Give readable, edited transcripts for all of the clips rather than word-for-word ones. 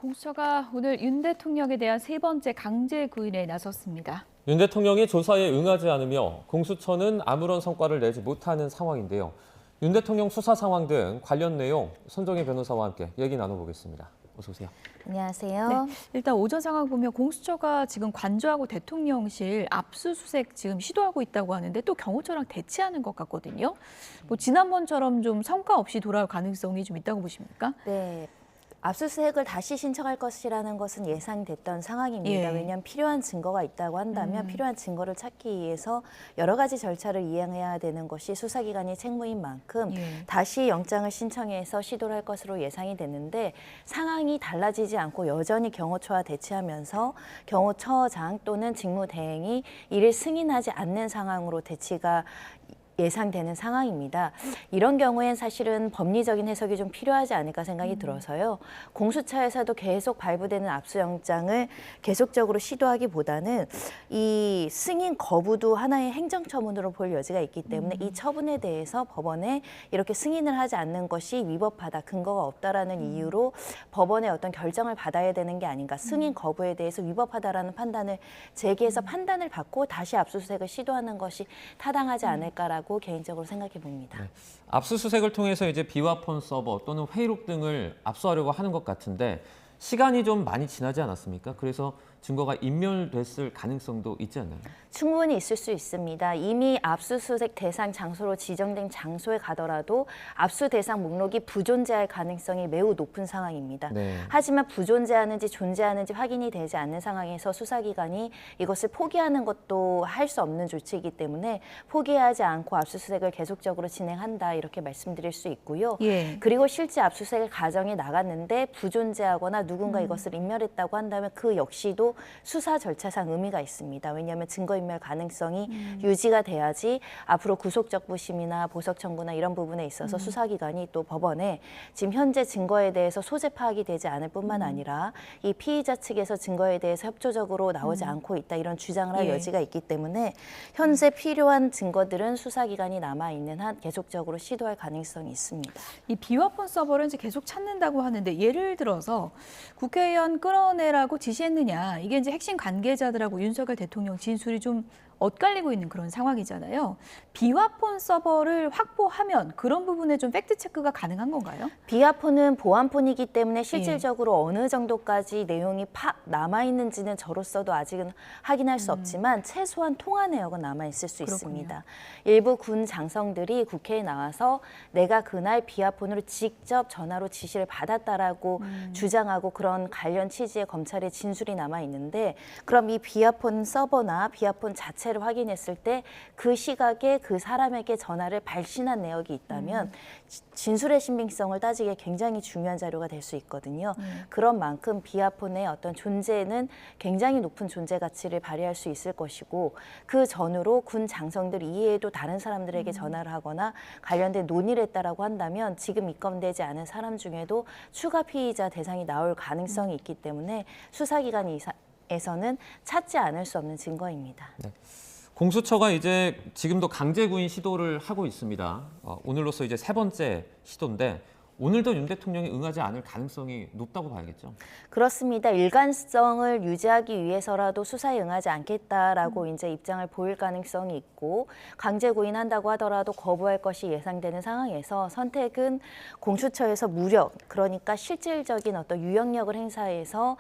공수처가 오늘 윤 대통령에 대한 세 번째 강제 구인에 나섰습니다. 윤 대통령이 조사에 응하지 않으며 공수처는 아무런 성과를 내지 못하는 상황인데요. 윤 대통령 수사 상황 등 관련 내용 손정혜 변호사와 함께 얘기 나눠보겠습니다. 어서 오세요. 안녕하세요. 네, 일단 오전 상황 보면 공수처가 지금 관저하고 대통령실 압수수색 지금 시도하고 있다고 하는데 또 경호처랑 대치하는 것 같거든요. 뭐 지난번처럼 좀 성과 없이 돌아올 가능성이 좀 있다고 보십니까? 네. 압수수색을 다시 신청할 것이라는 것은 예상됐던 상황입니다. 예. 왜냐하면 필요한 증거가 있다고 한다면 필요한 증거를 찾기 위해서 여러 가지 절차를 이행해야 되는 것이 수사기관의 책무인 만큼 예. 다시 영장을 신청해서 시도를 할 것으로 예상이 됐는데 상황이 달라지지 않고 여전히 경호처와 대치하면서 경호처장 또는 직무대행이 이를 승인하지 않는 상황으로 대치가 예상되는 상황입니다. 이런 경우엔 사실은 법리적인 해석이 좀 필요하지 않을까 생각이 들어서요. 공수처에서도 계속 발부되는 압수영장을 계속적으로 시도하기보다는 이 승인 거부도 하나의 행정처분으로 볼 여지가 있기 때문에 이 처분에 대해서 법원에 이렇게 승인을 하지 않는 것이 위법하다, 근거가 없다라는 이유로 법원의 어떤 결정을 받아야 되는 게 아닌가. 승인 거부에 대해서 위법하다라는 판단을 제기해서 판단을 받고 다시 압수수색을 시도하는 것이 타당하지 않을까라고 개인적으로 생각해 봅니다. 네. 압수수색을 통해서 이제 비화폰 서버 또는 회의록 등을 압수하려고 하는 것 같은데 시간이 좀 많이 지나지 않았습니까? 그래서 증거가 인멸됐을 가능성도 있지 않나요? 충분히 있을 수 있습니다. 이미 압수수색 대상 장소로 지정된 장소에 가더라도 압수 대상 목록이 부존재할 가능성이 매우 높은 상황입니다. 네. 하지만 부존재하는지 존재하는지 확인이 되지 않는 상황에서 수사기관이 이것을 포기하는 것도 할 수 없는 조치이기 때문에 포기하지 않고 압수수색을 계속적으로 진행한다 이렇게 말씀드릴 수 있고요. 예. 그리고 실제 압수수색 과정에 나갔는데 부존재하거나 누군가 이것을 인멸했다고 한다면 그 역시도 수사 절차상 의미가 있습니다. 왜냐하면 증거인멸 가능성이 유지가 돼야지 앞으로 구속적부심이나 보석청구나 이런 부분에 있어서 수사기관이 또 법원에 지금 현재 증거에 대해서 소재 파악이 되지 않을 뿐만 아니라 이 피의자 측에서 증거에 대해서 협조적으로 나오지 않고 있다 이런 주장을 할 예. 여지가 있기 때문에 현재 필요한 증거들은 수사기관이 남아있는 한 계속적으로 시도할 가능성이 있습니다. 이 비화폰 서버를 이제 계속 찾는다고 하는데 예를 들어서 국회의원 끌어내라고 지시했느냐 이게 이제 핵심 관계자들하고 윤석열 대통령 진술이 좀 엇갈리고 있는 그런 상황이잖아요. 비화폰 서버를 확보하면 그런 부분에 좀 팩트 체크가 가능한 건가요? 비화폰은 보안폰이기 때문에 실질적으로 어느 정도까지 내용이 남아있는지는 저로서도 아직은 확인할 수 없지만 최소한 통화 내역은 남아있을 수 그렇군요. 있습니다. 일부 군 장성들이 국회에 나와서 내가 그날 비화폰으로 직접 전화로 지시를 받았다라고 주장하고 그런 관련 취지의 검찰의 진술이 남아있는데 그럼 이 비화폰 서버나 비화폰 자체를 확인했을 때 그 시각에 그 사람에게 전화를 발신한 내역이 있다면 진술의 신빙성을 따지기에 굉장히 중요한 자료가 될 수 있거든요. 그런 만큼 비화폰의 어떤 존재는 굉장히 높은 존재 가치를 발휘할 수 있을 것이고 그 전후로 군 장성들 이외에도 다른 사람들에게 전화를 하거나 관련된 논의를 했다라고 한다면 지금 입건되지 않은 사람 중에도 추가 피의자 대상이 나올 가능성이 있기 때문에 수사기관에서는 찾지 않을 수 없는 증거입니다. 네. 공수처가 이제 지금도 강제 구인 시도를 하고 있습니다. 오늘로써 이제 세 번째 시도인데 오늘도 윤 대통령이 응하지 않을 가능성이 높다고 봐야겠죠. 그렇습니다. 일관성을 유지하기 위해서라도 수사에 응하지 않겠다라고 이제 입장을 보일 가능성이 있고 강제 구인한다고 하더라도 거부할 것이 예상되는 상황에서 선택은 공수처에서 무력, 그러니까 실질적인 어떤 유영력을 행사해서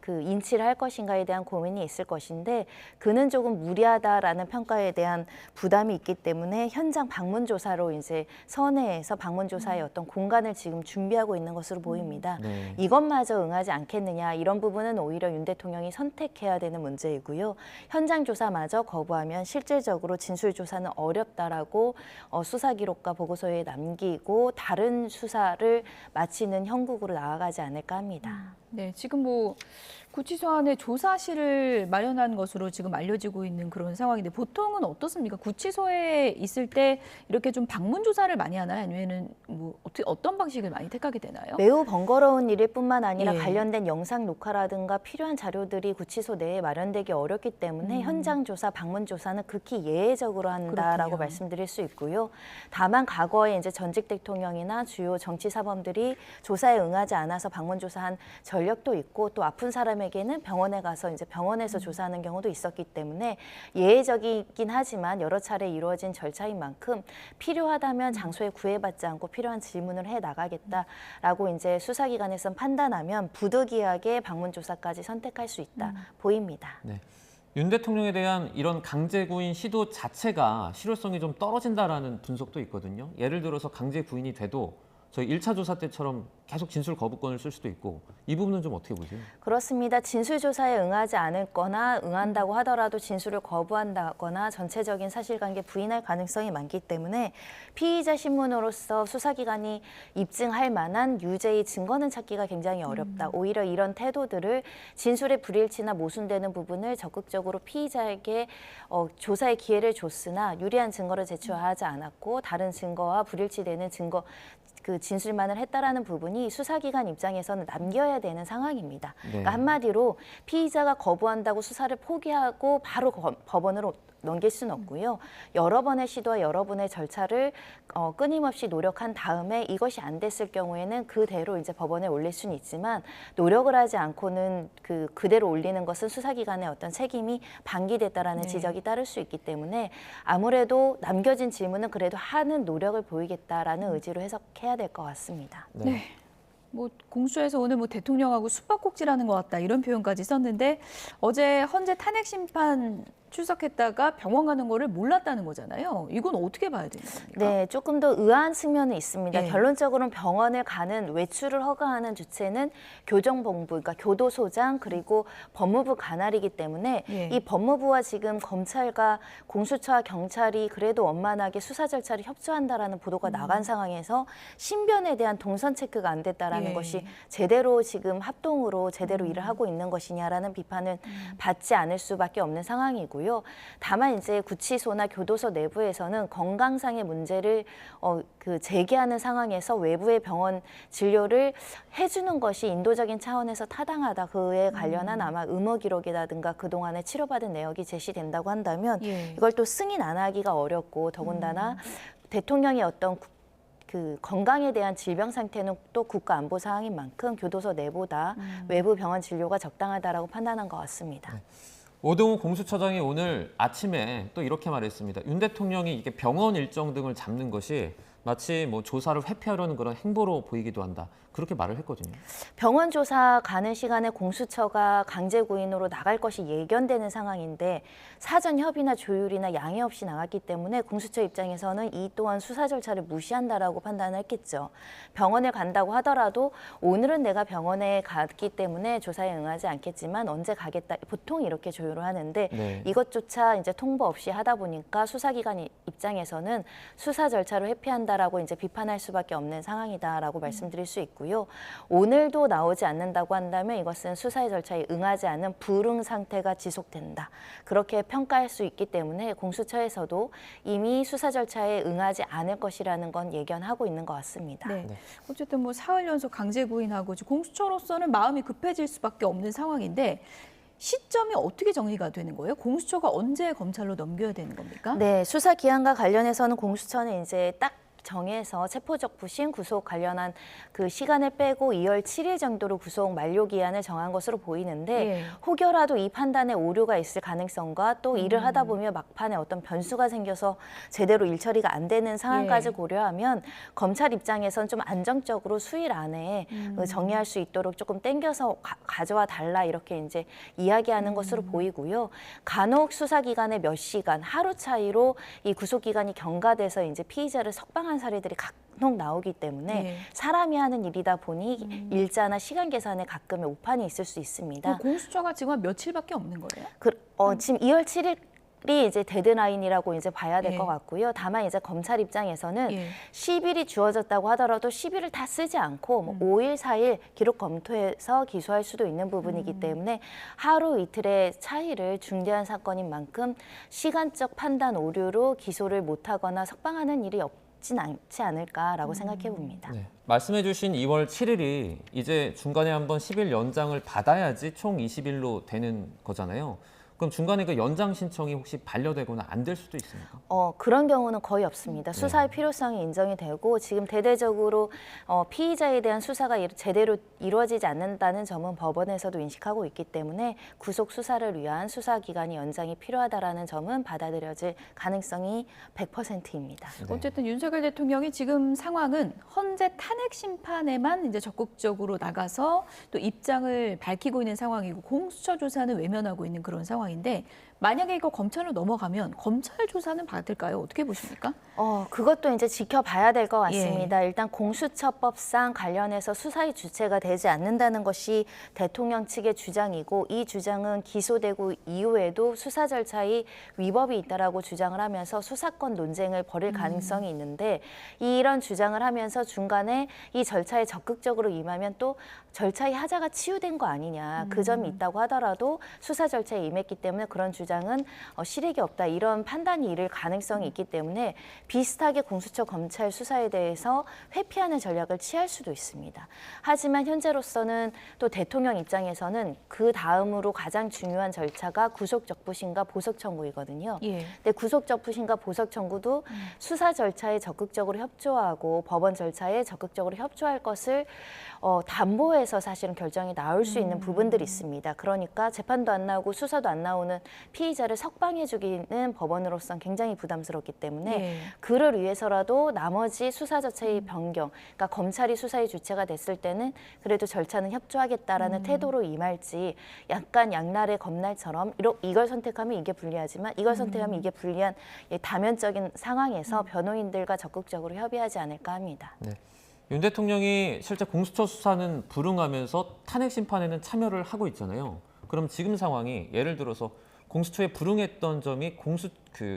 그 인치를 할 것인가에 대한 고민이 있을 것인데 그는 조금 무리하다라는 평가에 대한 부담이 있기 때문에 현장 방문 조사로 이제 선회에서 방문 조사의 어떤 공간을 지금 준비하고 있는 것으로 보입니다. 네. 이것마저 응하지 않겠느냐 이런 부분은 오히려 윤 대통령이 선택해야 되는 문제이고요. 현장 조사마저 거부하면 실질적으로 진술 조사는 어렵다라고 수사 기록과 보고서에 남기고 다른 수사를 마치는 형국으로 나아가지 않을까 합니다. 네, 지금 뭐 구치소 안에 조사실을 마련한 것으로 지금 알려지고 있는 그런 상황인데 보통은 어떻습니까? 구치소에 있을 때 이렇게 좀 방문 조사를 많이 하나요? 아니면은 뭐 어떤 어떤 방식을 많이 택하게 되나요? 매우 번거로운 일일 뿐만 아니라 예. 관련된 영상 녹화라든가 필요한 자료들이 구치소 내에 마련되기 어렵기 때문에 현장 조사, 방문 조사는 극히 예외적으로 한다라고 그렇군요. 말씀드릴 수 있고요. 다만 과거에 이제 전직 대통령이나 주요 정치 사범들이 조사에 응하지 않아서 방문 조사한 전력도 있고 또 아픈 사람에게는 병원에 가서 이제 병원에서 조사하는 경우도 있었기 때문에 예외적이긴 하지만 여러 차례 이루어진 절차인 만큼 필요하다면 장소에 구애받지 않고 필요한 질문을 해 나가겠다라고 이제 수사기관에선 판단하면 부득이하게 방문 조사까지 선택할 수 있다 보입니다. 네. 윤 대통령에 대한 이런 강제 구인 시도 자체가 실효성이 좀 떨어진다라는 분석도 있거든요. 예를 들어서 강제 구인이 돼도 저희 1차 조사 때처럼 계속 진술 거부권을 쓸 수도 있고 이 부분은 좀 어떻게 보세요? 그렇습니다. 진술 조사에 응하지 않을 거나 응한다고 하더라도 진술을 거부한다거나 전체적인 사실관계 부인할 가능성이 많기 때문에 피의자 신문으로서 수사기관이 입증할 만한 유죄의 증거는 찾기가 굉장히 어렵다. 오히려 이런 태도들을 진술의 불일치나 모순되는 부분을 적극적으로 피의자에게 조사의 기회를 줬으나 유리한 증거를 제출하지 않았고 다른 증거와 불일치되는 증거 그 진술만을 했다라는 부분이 수사기관 입장에서는 남겨야 되는 상황입니다. 네. 그러니까 한마디로 피의자가 거부한다고 수사를 포기하고 바로 법원으로 넘길 수는 없고요. 여러 번의 시도와 여러 번의 절차를 끊임없이 노력한 다음에 이것이 안 됐을 경우에는 그대로 이제 법원에 올릴 수는 있지만 노력을 하지 않고는 그대로 올리는 것은 수사기관의 어떤 책임이 방기됐다라는 네. 지적이 따를 수 있기 때문에 아무래도 남겨진 질문은 그래도 하는 노력을 보이겠다라는 의지로 해석해야 될 것 같습니다. 네. 뭐 공수처에서 오늘 뭐 대통령하고 숨바꼭질하는 것 같다 이런 표현까지 썼는데 어제 헌재 탄핵 심판 출석했다가 병원 가는 거를 몰랐다는 거잖아요. 이건 어떻게 봐야 되는 겁니까? 네, 조금 더 의아한 측면은 있습니다. 예. 결론적으로는 병원을 가는 외출을 허가하는 주체는 교정본부, 그러니까 교도소장 그리고 법무부 관할이기 때문에 예. 이 법무부와 지금 검찰과 공수처와 경찰이 그래도 원만하게 수사 절차를 협조한다라는 보도가 나간 상황에서 신변에 대한 동선 체크가 안 됐다라는 예. 것이 제대로 지금 합동으로 제대로 일을 하고 있는 것이냐라는 비판은 받지 않을 수밖에 없는 상황이고. 다만 이제 구치소나 교도소 내부에서는 건강상의 문제를 제기하는 상황에서 외부의 병원 진료를 해주는 것이 인도적인 차원에서 타당하다. 그에 관련한 아마 의무 기록이라든가 그동안에 치료받은 내역이 제시된다고 한다면 예. 이걸 또 승인 안 하기가 어렵고 더군다나 대통령의 어떤 건강에 대한 질병 상태는 또 국가 안보 사항인 만큼 교도소 내보다 외부 병원 진료가 적당하다라고 판단한 것 같습니다. 오동훈 공수처장이 오늘 아침에 또 이렇게 말했습니다. 윤 대통령이 이게 병원 일정 등을 잡는 것이 마치 뭐 조사를 회피하려는 그런 행보로 보이기도 한다. 그렇게 말을 했거든요. 병원 조사 가는 시간에 공수처가 강제 구인으로 나갈 것이 예견되는 상황인데 사전 협의나 조율이나 양해 없이 나갔기 때문에 공수처 입장에서는 이 또한 수사 절차를 무시한다라고 판단을 했겠죠. 병원에 간다고 하더라도 오늘은 내가 병원에 갔기 때문에 조사에 응하지 않겠지만 언제 가겠다. 보통 이렇게 조율을 하는데 네. 이것조차 이제 통보 없이 하다 보니까 수사기관 입장에서는 수사 절차를 회피한다라고 이제 비판할 수밖에 없는 상황이다라고 말씀드릴 수 있고요. 오늘도 나오지 않는다고 한다면 이것은 수사의 절차에 응하지 않은 불응 상태가 지속된다. 그렇게 평가할 수 있기 때문에 공수처에서도 이미 수사 절차에 응하지 않을 것이라는 건 예견하고 있는 것 같습니다. 네. 어쨌든 뭐 사흘 연속 강제 구인하고 공수처로서는 마음이 급해질 수밖에 없는 상황인데 시점이 어떻게 정리가 되는 거예요? 공수처가 언제 검찰로 넘겨야 되는 겁니까? 네, 수사 기한과 관련해서는 공수처는 이제 딱 정해서 체포적 부심 구속 관련한 그 시간을 빼고 2월 7일 정도로 구속 만료 기한을 정한 것으로 보이는데 예. 혹여라도 이 판단에 오류가 있을 가능성과 또 일을 하다 보면 막판에 어떤 변수가 생겨서 제대로 일 처리가 안 되는 상황까지 예. 고려하면 검찰 입장에선 좀 안정적으로 수일 안에 정리할 수 있도록 조금 땡겨서 가져와 달라 이렇게 이제 이야기하는 것으로 보이고요. 간혹 수사 기간의 몇 시간, 하루 차이로 이 구속 기간이 경과돼서 이제 피의자를 석방한 사례들이 간혹 나오기 때문에 네. 사람이 하는 일이다 보니 일자나 시간 계산에 가끔의 오판이 있을 수 있습니다. 공수처가 지금 한 며칠밖에 없는 거예요? 지금 2월 7일이 이제 데드라인이라고 이제 봐야 될 예. 것 같고요. 다만 이제 검찰 입장에서는 예. 10일이 주어졌다고 하더라도 10일을 다 쓰지 않고 뭐 5일, 4일 기록 검토해서 기소할 수도 있는 부분이기 때문에 하루 이틀의 차이를 중대한 사건인 만큼 시간적 판단 오류로 기소를 못하거나 석방하는 일이 있진 않지 않을까라고 생각해 봅니다. 네. 말씀해주신 2월 7일이 이제 중간에 한번 10일 연장을 받아야지 총 20일로 되는 거잖아요. 그럼 중간에 그 연장 신청이 혹시 반려되거나 안 될 수도 있습니까? 그런 경우는 거의 없습니다. 수사의 필요성이 인정이 되고 지금 대대적으로 피의자에 대한 수사가 제대로 이루어지지 않는다는 점은 법원에서도 인식하고 있기 때문에 구속 수사를 위한 수사기간이 연장이 필요하다라는 점은 받아들여질 가능성이 100%입니다. 네. 어쨌든 윤석열 대통령이 지금 상황은 헌재 탄핵 심판에만 이제 적극적으로 나가서 또 입장을 밝히고 있는 상황이고 공수처 조사는 외면하고 있는 그런 상황인데 만약에 이거 검찰로 넘어가면 검찰 조사는 받을까요? 어떻게 보십니까? 그것도 이제 지켜봐야 될 것 같습니다. 일단 공수처법상 관련해서 수사의 주체가 되지 않는다는 것이 대통령 측의 주장이고 이 주장은 기소되고 이후에도 수사 절차의 위법이 있다라고 주장을 하면서 수사권 논쟁을 벌일 가능성이 있는데 이런 주장을 하면서 중간에 이 절차에 적극적으로 임하면 또 절차의 하자가 치유된 거 아니냐. 그 점이 있다고 하더라도 수사 절차에 임했기 때문에 그런 주장은 실익이 없다. 이런 판단이 이를 가능성이 있기 때문에 비슷하게 공수처 검찰 수사에 대해서 회피하는 전략을 취할 수도 있습니다. 하지만 현재로서는 또 대통령 입장에서는 그 다음으로 가장 중요한 절차가 구속적부심과 보석청구이거든요. 근데 구속적부심과 보석청구도 수사 절차에 적극적으로 협조하고 법원 절차에 적극적으로 협조할 것을 담보해서 사실은 결정이 나올 수 있는 부분들이 있습니다. 그러니까 재판도 안 나오고 수사도 안 나오는 피의자를 석방해주기는 법원으로서는 굉장히 부담스럽기 때문에 그를 위해서라도 나머지 수사 자체의 변경, 그러니까 검찰이 수사의 주체가 됐을 때는 그래도 절차는 협조하겠다라는 태도로 임할지 약간 양날의 검날처럼 이걸 선택하면 이게 불리하지만 이걸 선택하면 이게 불리한 다면적인 상황에서 변호인들과 적극적으로 협의하지 않을까 합니다. 네. 윤 대통령이 실제 공수처 수사는 불응하면서 탄핵 심판에는 참여를 하고 있잖아요. 그럼 지금 상황이 예를 들어서 공수처에 불응했던 점이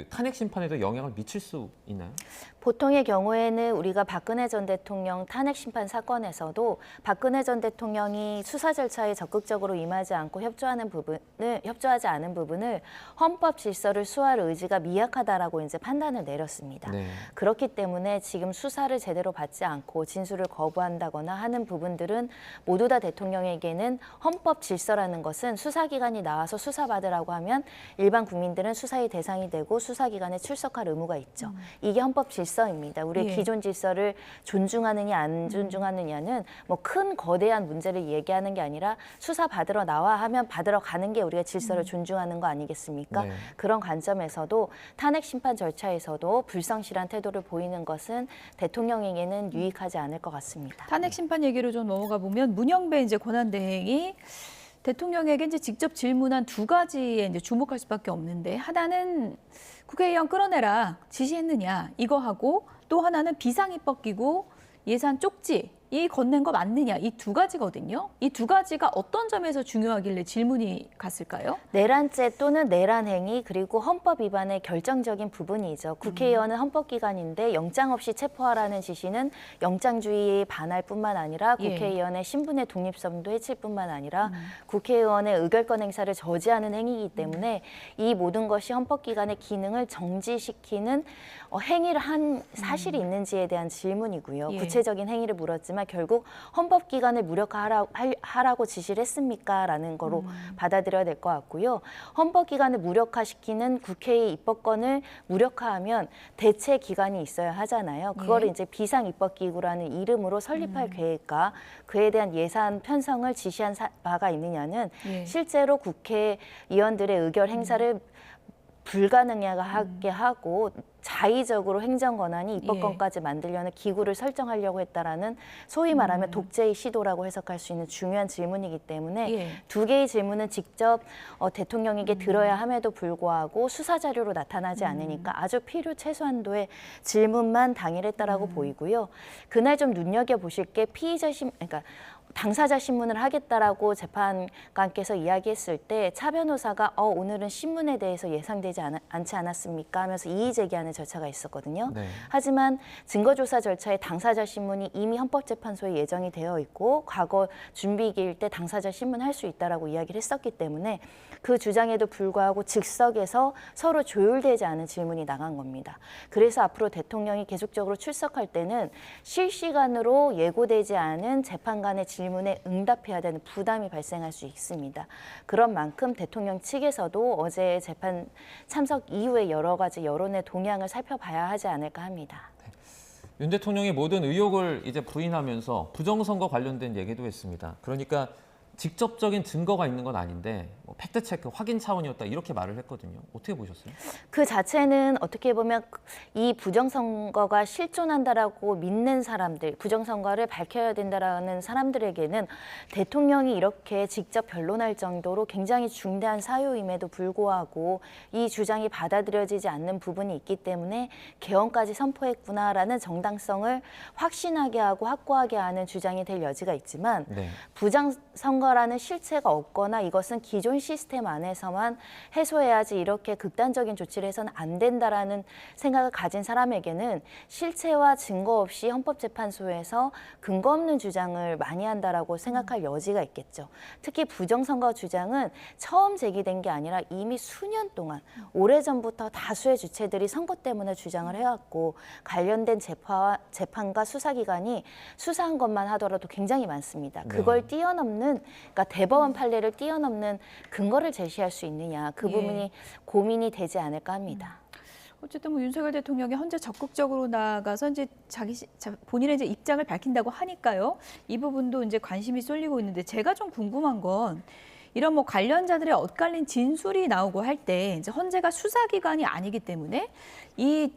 탄핵 심판에도 영향을 미칠 수 있나요? 보통의 경우에는 우리가 박근혜 전 대통령 탄핵 심판 사건에서도 박근혜 전 대통령이 수사 절차에 적극적으로 임하지 않고 협조하지 않은 부분을 헌법 질서를 수호할 의지가 미약하다라고 이제 판단을 내렸습니다. 네. 그렇기 때문에 지금 수사를 제대로 받지 않고 진술을 거부한다거나 하는 부분들은 모두 다 대통령에게는 헌법 질서라는 것은 수사기관이 나와서 수사받으라고 하면 일반 국민들은 수사의 대상이 되고 수사기관에 출석할 의무가 있죠. 이게 헌법 질서입니다. 우리의 기존 질서를 존중하느냐 안 존중하느냐는 뭐 큰 거대한 문제를 얘기하는 게 아니라 수사 받으러 나와 하면 받으러 가는 게 우리가 질서를 존중하는 거 아니겠습니까? 네. 그런 관점에서도 탄핵 심판 절차에서도 불성실한 태도를 보이는 것은 대통령에게는 유익하지 않을 것 같습니다. 탄핵 심판 얘기로 좀 넘어가 보면 문영배 이제 권한대행이 대통령에게 이제 직접 질문한 두 가지에 이제 주목할 수밖에 없는데 하나는 국회의원 끌어내라 지시했느냐 이거 하고 또 하나는 비상입법 기구 예산 쪽지 이 건넨 거 맞느냐 이 두 가지거든요. 이 두 가지가 어떤 점에서 중요하길래 질문이 갔을까요? 내란죄 또는 내란 행위 그리고 헌법 위반의 결정적인 부분이죠. 국회의원은 헌법기관인데 영장 없이 체포하라는 지시는 영장주의에 반할 뿐만 아니라 국회의원의 신분의 독립성도 해칠 뿐만 아니라 국회의원의 의결권 행사를 저지하는 행위이기 때문에 이 모든 것이 헌법기관의 기능을 정지시키는 행위를 한 사실이 있는지에 대한 질문이고요. 구체적인 행위를 물었지만 결국 헌법기관을 무력화하라고 지시를 했습니까? 라는 거로 받아들여야 될 것 같고요. 헌법기관을 무력화시키는 국회의 입법권을 무력화하면 대체 기관이 있어야 하잖아요. 그거를 이제 비상입법기구라는 이름으로 설립할 계획과 그에 대한 예산 편성을 지시한 바가 있느냐는 실제로 국회의원들의 의결 행사를 불가능하게 하고 자의적으로 행정 권한이 입법권까지 만들려는 기구를 설정하려고 했다라는 소위 말하면 독재의 시도라고 해석할 수 있는 중요한 질문이기 때문에 두 개의 질문은 직접 대통령에게 들어야 함에도 불구하고 수사 자료로 나타나지 않으니까 아주 필요 최소한도의 질문만 당일했다라고 보이고요. 그날 좀 눈여겨 보실 게 그러니까 당사자 신문을 하겠다라고 재판관께서 이야기했을 때 차 변호사가 오늘은 신문에 대해서 예상되지 않지 않았습니까 하면서 이의 제기하는 절차가 있었거든요. 네. 하지만 증거조사 절차에 당사자 신문이 이미 헌법재판소에 예정이 되어 있고 과거 준비기일 때 당사자 신문 할 수 있다라고 이야기를 했었기 때문에 그 주장에도 불구하고 즉석에서 서로 조율되지 않은 질문이 나간 겁니다. 그래서 앞으로 대통령이 계속적으로 출석할 때는 실시간으로 예고되지 않은 재판관의 질문에 응답해야 되는 부담이 발생할 수 있습니다. 그런 만큼 대통령 측에서도 어제 재판 참석 이후에 여러 가지 여론의 동향을 살펴봐야 하지 않을까 합니다. 윤 대통령이 모든 의혹을 이제 부인하면서 부정선거 관련된 얘기도 했습니다. 그러니까 직접적인 증거가 있는 건 아닌데 뭐 팩트체크 확인 차원이었다 이렇게 말을 했거든요. 어떻게 보셨어요? 그 자체는 어떻게 보면 이 부정선거가 실존한다라고 믿는 사람들, 부정선거를 밝혀야 된다라는 사람들에게는 대통령이 이렇게 직접 변론할 정도로 굉장히 중대한 사유임에도 불구하고 이 주장이 받아들여지지 않는 부분이 있기 때문에 개헌까지 선포했구나라는 정당성을 확신하게 하고 확고하게 하는 주장이 될 여지가 있지만 네. 부정선거라는 실체가 없거나 이것은 기존 시스템 안에서만 해소해야지 이렇게 극단적인 조치를 해서는 안 된다라는 생각을 가진 사람에게는 실체와 증거 없이 헌법재판소에서 근거 없는 주장을 많이 한다라고 생각할 여지가 있겠죠. 특히 부정선거 주장은 처음 제기된 게 아니라 이미 수년 동안 오래전부터 다수의 주체들이 선거 때문에 주장을 해왔고 관련된 재판과 수사기관이 수사한 것만 하더라도 굉장히 많습니다. 그걸 뛰어넘는, 그러니까 대법원 판례를 뛰어넘는 근거를 제시할 수 있느냐, 그 부분이 고민이 되지 않을까 합니다. 어쨌든 뭐 윤석열 대통령이 현재 적극적으로 나가서 이제 본인의 이제 입장을 밝힌다고 하니까요. 이 부분도 이제 관심이 쏠리고 있는데 제가 좀 궁금한 건 이런 뭐 관련자들의 엇갈린 진술이 나오고 할 때 이제 헌재가 수사기관이 아니기 때문에 이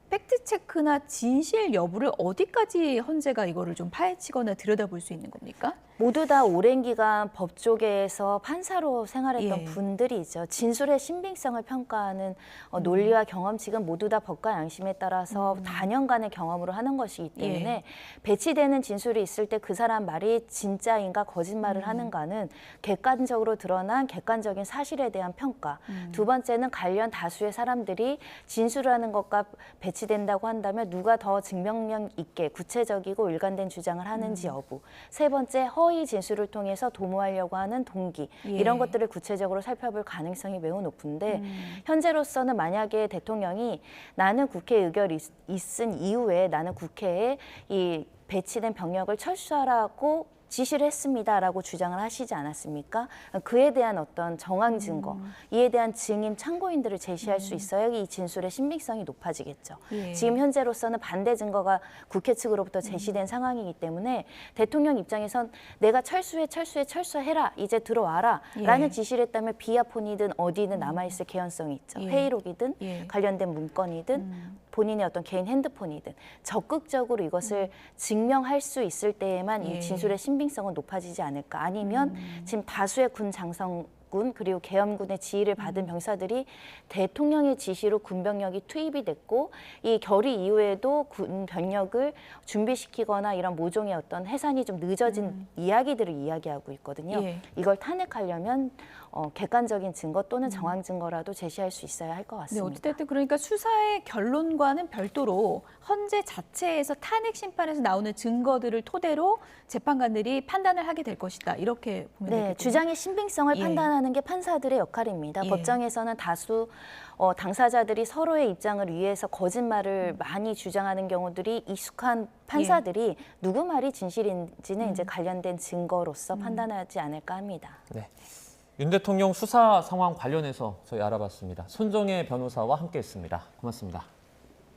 팩트체크나 진실 여부를 어디까지 헌재가 이거를 좀 파헤치거나 들여다볼 수 있는 겁니까? 모두 다 오랜 기간 법조계에서 판사로 생활했던 예. 분들이죠. 진술의 신빙성을 평가하는 논리와 경험칙은 모두 다 법과 양심에 따라서 다년간의 경험으로 하는 것이기 때문에 배치되는 진술이 있을 때 그 사람 말이 진짜인가 거짓말을 하는가는 객관적으로 드러난 객관적인 사실에 대한 평가. 두 번째는 관련 다수의 사람들이 진술하는 것과 배치된다고 한다면 누가 더 증명력 있게 구체적이고 일관된 주장을 하는지 여부. 세 번째, 허위 진술을 통해서 도모하려고 하는 동기, 이런 것들을 구체적으로 살펴볼 가능성이 매우 높은데 현재로서는 만약에 대통령이 나는 국회 의결이 있은 이후에 나는 국회에 이 배치된 병력을 철수하라고 지시를 했습니다라고 주장을 하시지 않았습니까? 그에 대한 어떤 정황 증거, 이에 대한 증인, 참고인들을 제시할 수 있어야 이 진술의 신빙성이 높아지겠죠. 지금 현재로서는 반대 증거가 국회 측으로부터 제시된 상황이기 때문에 대통령 입장에선 내가 철수해라, 이제 들어와라 라는 지시를 했다면 비아폰이든 어디든 남아있을 개연성이 있죠. 회의록이든 관련된 문건이든 본인의 어떤 개인 핸드폰이든 적극적으로 이것을 증명할 수 있을 때에만 이 진술의 신빙성은 높아지지 않을까. 아니면 지금 다수의 군 장성군 그리고 계엄군의 지휘를 받은 병사들이 대통령의 지시로 군병력이 투입이 됐고 이 결의 이후에도 군 병력을 준비시키거나 이런 모종의 어떤 해산이 좀 늦어진 이야기들을 이야기하고 있거든요. 이걸 탄핵하려면 객관적인 증거 또는 정황 증거라도 제시할 수 있어야 할 것 네, 같습니다. 어쨌든 그러니까 수사의 결론과는 별도로 헌재 자체에서 탄핵 심판에서 나오는 증거들을 토대로 재판관들이 판단을 하게 될 것이다. 이렇게 보면 네, 되겠군요. 주장의 신빙성을 판단하는 게 판사들의 역할입니다. 법정에서는 다수 당사자들이 서로의 입장을 위해서 거짓말을 많이 주장하는 경우들이 익숙한 판사들이 누구 말이 진실인지는 이제 관련된 증거로서 판단하지 않을까 합니다. 네. 윤 대통령 수사 상황 관련해서 저희 알아봤습니다. 손정혜 변호사와 함께했습니다. 고맙습니다.